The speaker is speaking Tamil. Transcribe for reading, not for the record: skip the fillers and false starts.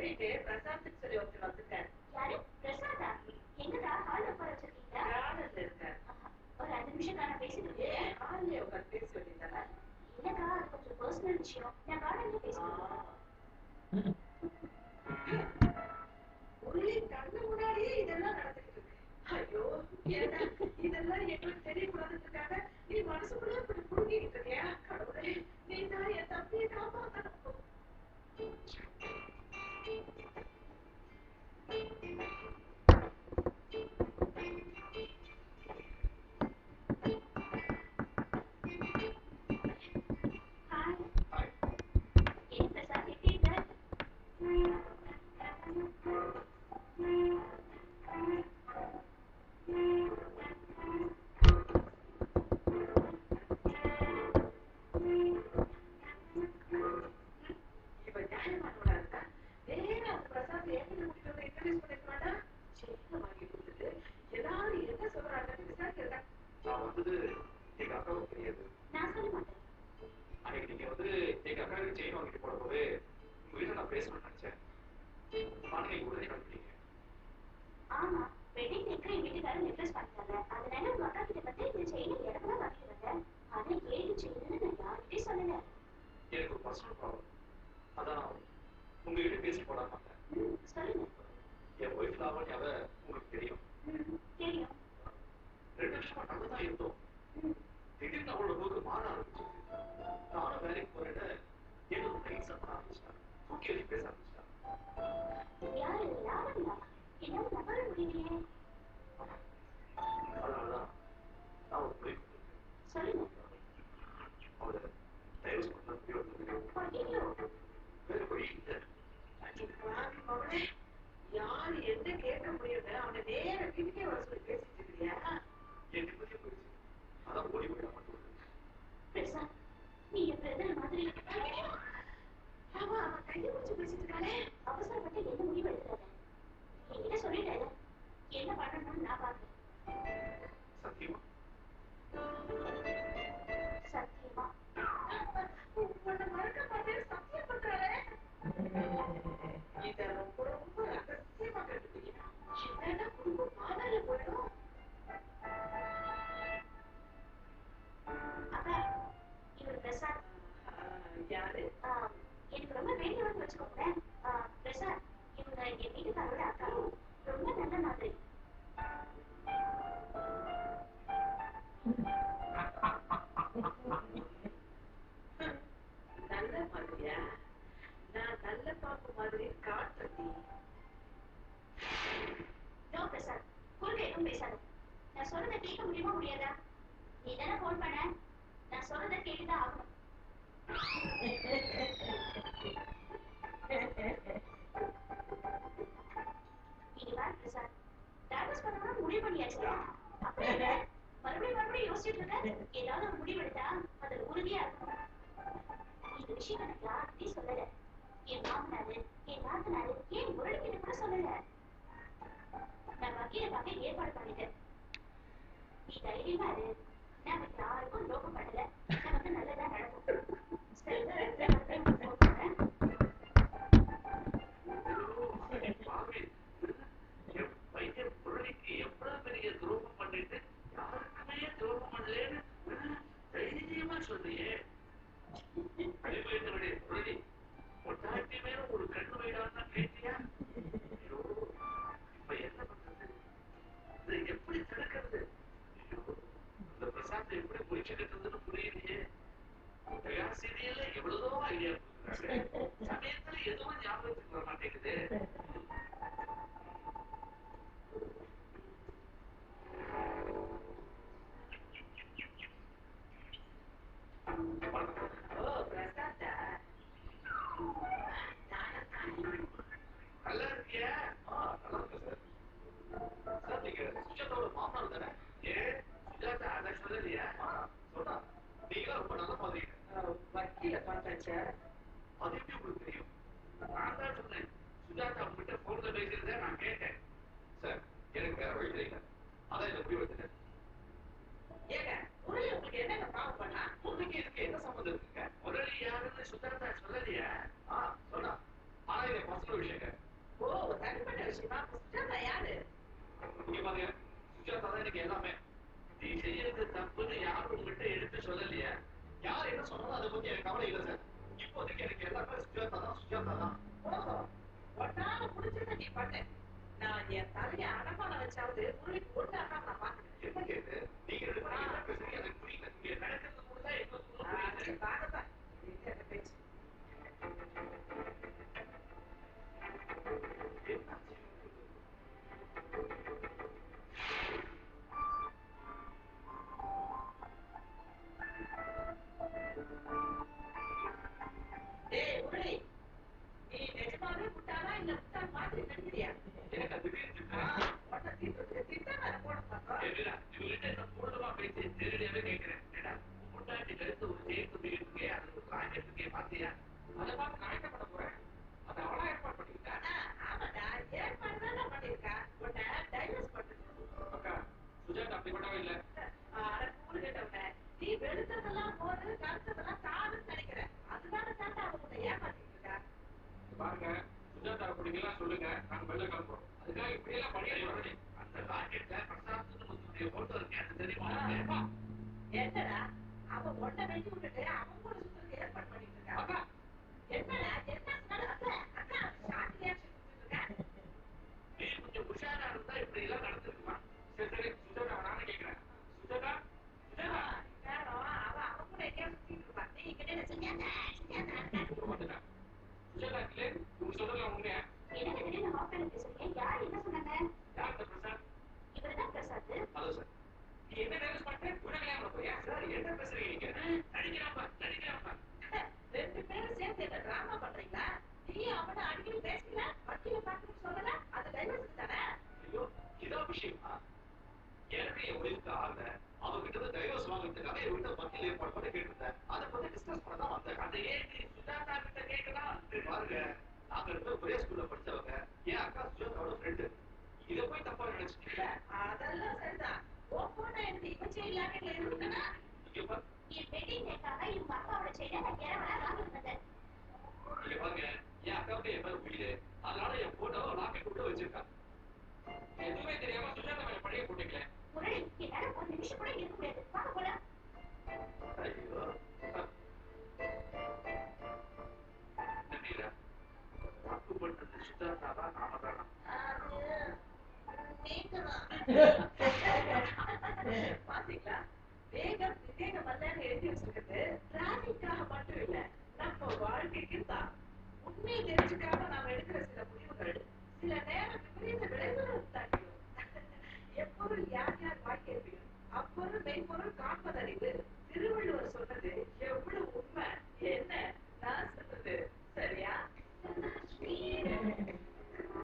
சொல்லிட்டு பிரசாத்துக்கு சொல்லி ஒருத்தர் வந்துட்டாரு. யாரு? பிரசாதா? எங்கடா ஹால்ல உட்கார வச்சிருக்கீங்களா? கார்டன்ல இருக்காரு. ஒரு 5 நிமிஷம் நான் பேசிட்டு இருக்கேன். ஹால்ல உட்காந்து பேசி சொல்லிட்டாரா? இல்லக்கா, அது கொஞ்சம் பர்சனல் விஷயம். நான் கார்டன்ல பேசுறேன். ஒரே கண்ணு முன்னாடியே இதெல்லாம் நடந்துட்டு இருக்கு. ஐயோ, ஏன்னா இதெல்லாம் எங்களுக்கு தெரியக்கூடாதுன்றதுக்காக நீ மனசுக்குள்ள இப்படி புடுங்கிட்டு இருக்கியா? கடவுளே, நீ தான் என் தம்பியை காப்பாத்தணும். விஷயங்க. ஓ தனிப்பட்ட விஷயமா? சுஜாதா யாரு? இங்க பாருங்க, சுஜாதா தான் எனக்கு எல்லாமே. நீ செய்யறது தப்புன்னு யாரும் உங்ககிட்ட எடுத்து சொல்லலையே. யார் என்ன சொன்னாலும் அதை பத்தி எனக்கு கவலை இல்லை சார். இப்போதைக்கு எனக்கு எல்லாமே சுஜாதா தான், சுஜாதா தான். ஓஹோ ஒன்னால முடிஞ்சதை நீ பண்ணு. நான் என் தலையை அடமான வச்சாவது முரளிக்கு ஒண்ணாக நான் பாத்துக்கிறேன். என்ன கேட்டு நீங்க ரெண்டு பேரும் என்ன பேசுறீங்க எனக்கு புரியல. இங்க நடக்கிறது கூட தான் எங்களுக்கு புரியுது. பாருப்பா இது என்ன பேச்சு? டேய் முரளி, நீ நிஜமாவே முட்டாளா இல்ல முட்டாள் மாதிரி நடிக்கிறியா? எனக்கு அது தெரிஞ்சுக்கா. உன்னை திட்டாம போட மாட்டோம். ஏடா, இவங்கிட்ட என்ன பூர்ணமா பேசி நேரடியாவே கேட்கிறேன். ஏடா, முன்னாடி கருத்து ஒரு சேர்த்து இருக்கு, அது ஒரு காய்ச்சலுக்கே பாத்தியா? அதை பார்த்து நான் என்ன பண்ண போறேன்? அதை அவளா ஏற்பாடு பண்ணிக்கிட்டா. ஆமாடா ஏற்பாடுதான்டா பண்ணிருக்கா. உன்னை டைவர்ஸ் பண்ணுது. அக்கா, சுஜாதா அப்படி பண்ணவே இல்லை. அட கூறு கேட்டவன, நீ வெளுத்ததெல்லாம் போது கருத்ததெல்லாம் காதுன்னு நினைக்கிறேன். அதுதானே தாண்டா அவ உன்னை ஏமாத்திட்டு இருக்கா. பாருங்க, சுஜாதா அப்படிங்கலாம் சொல்லுங்க, நாங்க வெளில கிளம்புறோம். அதுக்காக இப்படியெல்லாம் பண்ணிட்டு வரணும். அந்த ராக்கெட்ல பிரசாந்த் போட்டோ இருக்கேன், அது தெரியுமா? என்னடா அவ உன்னை வெட்டி விட்டுட்டு அவன் கூட சுத்துறதுக்கு ஏற்பாடு பண்ணிட்டு இருக்கா. அக்கா, என்னடா என்ன சொன்னாலும் அக்கா அக்கா ஷார்ட் ரியாக்ஷன் கொடுத்துட்டு இருக்க. நீ கொஞ்சம் உஷாரா இருந்தா இப்படி எல்லாம் நடந்துருக்குமா? சரி சரி, சுஜாதா நானே கேட்கிறேன். சுஜாதா, சுஜாதா நேரம் அவ கூட எங்கேயா சுத்திட்டு இருப்பா. நீ இங்கே சுஜாதா வந்துட்டேன். சுஜாதா இல்லே, உங்க சொல்றதுல உண்மையா? என்ன திடீர்னு ஆஃப் பண்ணி பேசுறீங்க? யார் என்ன சொன்னாங்க? யார் இந்த பிரசாந்த்? இவர்தான் பிரசாத். ஹலோ சார், நீ என்ன டைவர்ஸ் பண்ணிட்டு உடனே கல்யாணம் போறியா? சார் என்ன பேசுறீங்க நீங்க? நடிக்கிறாப்பா நடிக்கிறாப்பா. ரெண்டு பேரும் சேர்ந்து என்ன டிராமா பண்றீங்களா? நீ அவனை அடிக்கடி பேசுகிற, வக்கீல பார்க்கணும்னு சொல்லல, அது டைவர்ஸ் தானே? ஐயோ, இதான் விஷயமா? எனக்கு என் ஒய்ஃப்க்கு ஆகல, அவகிட்ட இருந்து டைவர்ஸ் வாங்குறதுக்காக இவகிட்ட வக்கீல் ஏற்பாடு பண்ணி கேட்டிருந்தேன். அதை பத்தி டிஸ்கஸ் பண்ண தான் வந்தேன். அதை ஏன் நீ சுஜாதா கிட்ட கேட்கலாம்? பாருங்க, நாங்க ரெண்டு ஒரே ஸ்கூல்ல படிச்சவங்க. என் அக்கா சுஜாதாவோட ஃப்ரெண்டு. இதை போய் தப்பா நினைச்சிட்டீங்க. அதெல்லாம் சரிதான். உன் போனை எடுத்து இவன் செய்யலான்னு இருக்கா? இங்க பாரு, என் வெட்டிங் டேக்காக இவங்க அப்பாவோட செயினை நான் கேரளா வாங்கிட்டு வந்தேன். இங்க பாருங்க, என் அக்காவுக்கு என் மேல உயிரு. அதனால என் போட்டோவை லாக்கெட் உள்ள வச்சிருக்கா. எதுவுமே தெரியாம சுஜாதா மேல பழைய போட்டீங்களே. முரளி, என்னால ஒரு நிமிஷம் கூட இருக்க முடியாது. வாங்க போலாம். ஐயோ, நன்றீரா, தப்பு பண்றது சுஜாதாவா நாம தானா? பாத்தீங்களா? வேகம் விவேகம் வந்தான்னு எழுதி வச்சிருக்கிறது டிராபிக்காக மட்டும் இல்ல, நம்ம வாழ்க்கைக்கு தான். உண்மையை தெரிஞ்சுக்காம நாம எடுக்கிற சில